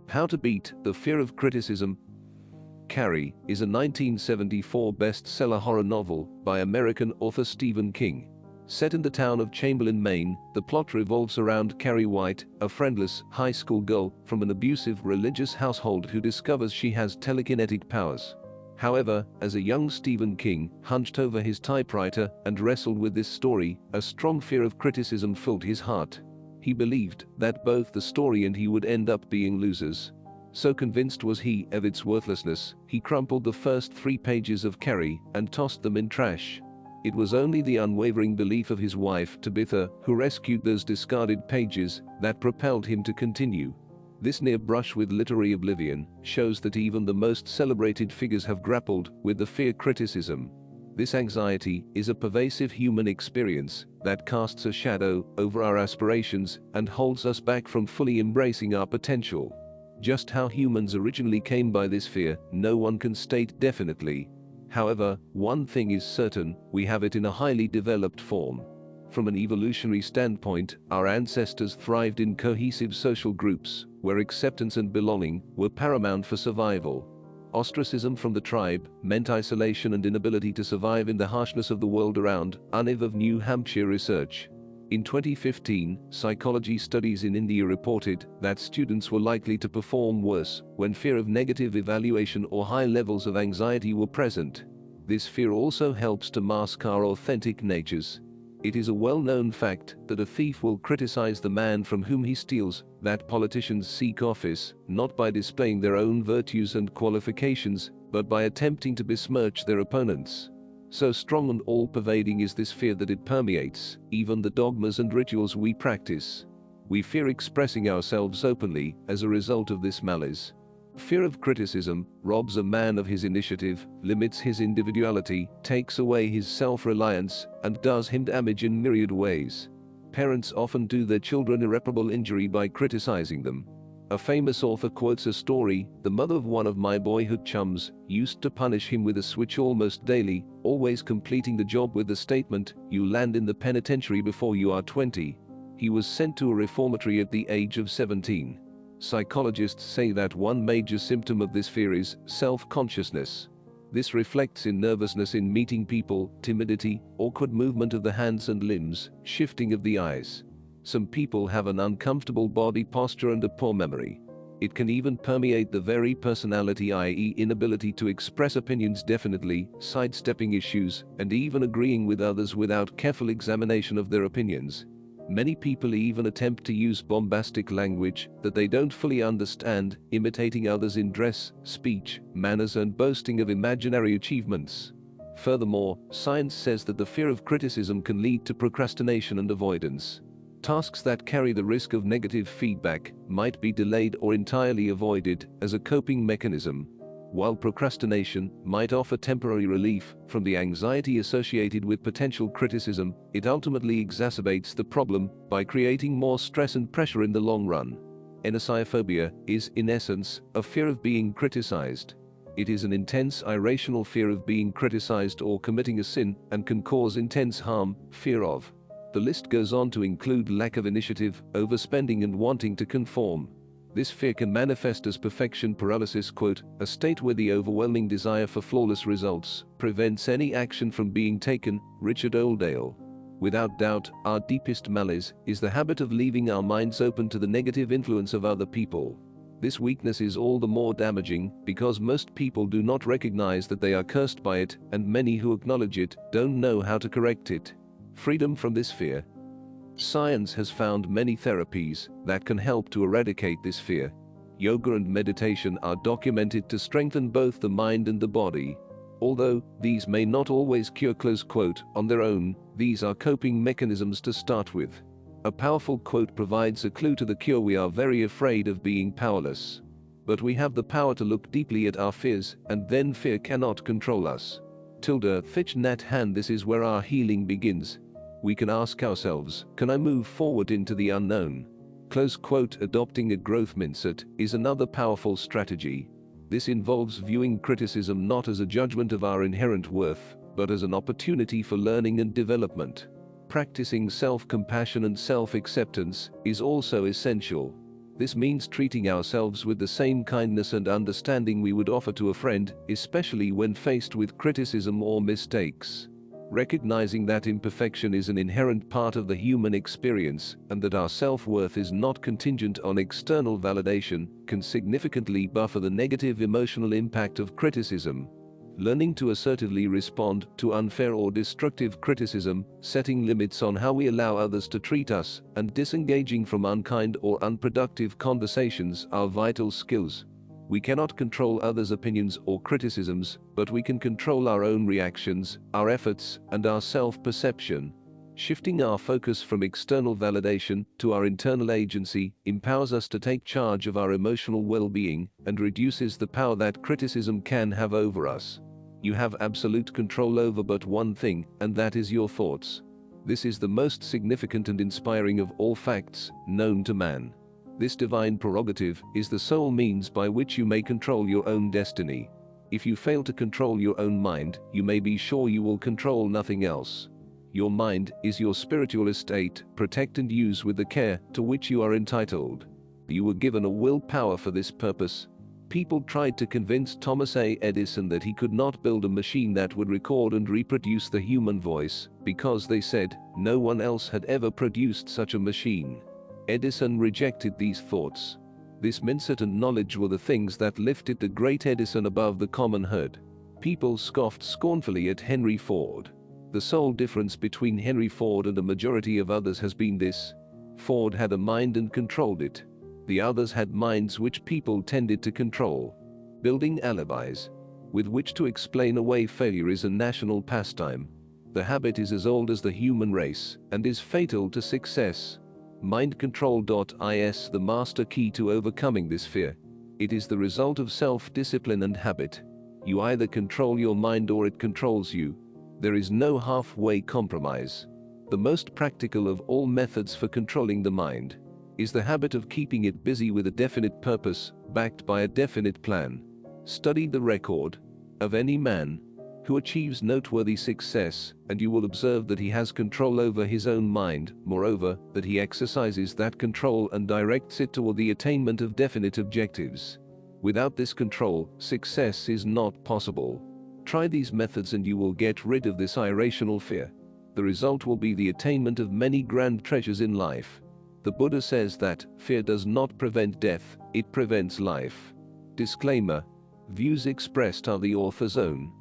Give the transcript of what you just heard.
How to Beat the Fear of Criticism. Carrie is a 1974 bestseller horror novel by American author Stephen King. Set in the town of Chamberlain, Maine, the plot revolves around Carrie White, a friendless high school girl from an abusive religious household who discovers she has telekinetic powers. However, as a young Stephen King hunched over his typewriter and wrestled with this story, a strong fear of criticism filled his heart. He believed that both the story and he would end up being losers. So convinced was he of its worthlessness, he crumpled the first 3 pages of Carrie and tossed them in trash. It was only the unwavering belief of his wife, Tabitha, who rescued those discarded pages, that propelled him to continue. This near brush with literary oblivion shows that even the most celebrated figures have grappled with the fear criticism. This anxiety is a pervasive human experience that casts a shadow over our aspirations and holds us back from fully embracing our potential. Just how humans originally came by this fear, no one can state definitely. However, one thing is certain, we have it in a highly developed form. From an evolutionary standpoint, our ancestors thrived in cohesive social groups, where acceptance and belonging were paramount for survival. Ostracism from the tribe meant isolation and inability to survive in the harshness of the world around. UNIV of New Hampshire research. In 2015, psychology studies in India reported that students were likely to perform worse when fear of negative evaluation or high levels of anxiety were present. This fear also helps to mask our authentic natures. It is a well-known fact that a thief will criticize the man from whom he steals, that politicians seek office, not by displaying their own virtues and qualifications, but by attempting to besmirch their opponents. So strong and all-pervading is this fear that it permeates even the dogmas and rituals we practice. We fear expressing ourselves openly as a result of this malice. Fear of criticism robs a man of his initiative, limits his individuality, takes away his self-reliance, and does him damage in myriad ways. Parents often do their children irreparable injury by criticizing them. A famous author quotes a story: "The mother of one of my boyhood chums used to punish him with a switch almost daily, always completing the job with the statement, 'You land in the penitentiary before you are 20. He was sent to a reformatory at the age of 17. Psychologists say that one major symptom of this fear is self-consciousness. This reflects in nervousness in meeting people, timidity, awkward movement of the hands and limbs, shifting of the eyes. Some people have an uncomfortable body posture and a poor memory. It can even permeate the very personality, i.e. inability to express opinions definitely, sidestepping issues, and even agreeing with others without careful examination of their opinions. Many people even attempt to use bombastic language that they don't fully understand, imitating others in dress, speech, manners, and boasting of imaginary achievements. Furthermore, science says that the fear of criticism can lead to procrastination and avoidance. Tasks that carry the risk of negative feedback might be delayed or entirely avoided as a coping mechanism. While procrastination might offer temporary relief from the anxiety associated with potential criticism, it ultimately exacerbates the problem by creating more stress and pressure in the long run. Anosciophobia is, in essence, a fear of being criticized. It is an intense irrational fear of being criticized or committing a sin, and can cause intense harm. Fear of. The list goes on to include lack of initiative, overspending, and wanting to conform. This fear can manifest as perfection paralysis, quote, a state where the overwhelming desire for flawless results prevents any action from being taken. Richard Oldale. Without doubt, our deepest malice is the habit of leaving our minds open to the negative influence of other people. This weakness is all the more damaging because most people do not recognize that they are cursed by it, and many who acknowledge it don't know how to correct it. Freedom from this fear. Science has found many therapies that can help to eradicate this fear. Yoga and meditation are documented to strengthen both the mind and the body. Although these may not always cure, close quote, on their own, these are coping mechanisms to start with. A powerful quote provides a clue to the cure: we are very afraid of being powerless. But we have the power to look deeply at our fears, and then fear cannot control us. Tilda Thich Nhat Hanh. This is where our healing begins. We can ask ourselves, can I move forward into the unknown? Close quote. Adopting a growth mindset is another powerful strategy. This involves viewing criticism not as a judgment of our inherent worth, but as an opportunity for learning and development. Practicing self-compassion and self-acceptance is also essential. This means treating ourselves with the same kindness and understanding we would offer to a friend, especially when faced with criticism or mistakes. Recognizing that imperfection is an inherent part of the human experience and that our self-worth is not contingent on external validation can significantly buffer the negative emotional impact of criticism. Learning to assertively respond to unfair or destructive criticism, setting limits on how we allow others to treat us, and disengaging from unkind or unproductive conversations are vital skills. We cannot control others' opinions or criticisms, but we can control our own reactions, our efforts, and our self-perception. Shifting our focus from external validation to our internal agency empowers us to take charge of our emotional well-being and reduces the power that criticism can have over us. You have absolute control over but one thing, and that is your thoughts. This is the most significant and inspiring of all facts known to man. This divine prerogative is the sole means by which you may control your own destiny. If you fail to control your own mind, you may be sure you will control nothing else. Your mind is your spiritual estate. Protect and use with the care to which you are entitled. You were given a willpower for this purpose. People tried to convince Thomas A. Edison that he could not build a machine that would record and reproduce the human voice, because they said no one else had ever produced such a machine. Edison rejected these thoughts. This mindset and knowledge were the things that lifted the great Edison above the common herd. People scoffed scornfully at Henry Ford. The sole difference between Henry Ford and a majority of others has been this: Ford had a mind and controlled it. The others had minds which people tended to control. Building alibis with which to explain away failure is a national pastime. The habit is as old as the human race and is fatal to success. Mind control.is the master key to overcoming this fear. It is the result of self-discipline and habit. You either control your mind or it controls you. There is no halfway compromise. The most practical of all methods for controlling the mind is the habit of keeping it busy with a definite purpose, backed by a definite plan. Study the record of any man who achieves noteworthy success, and you will observe that he has control over his own mind, moreover, that he exercises that control and directs it toward the attainment of definite objectives. Without this control, success is not possible. Try these methods and you will get rid of this irrational fear. The result will be the attainment of many grand treasures in life. The Buddha says that fear does not prevent death, it prevents life. Disclaimer: views expressed are the author's own.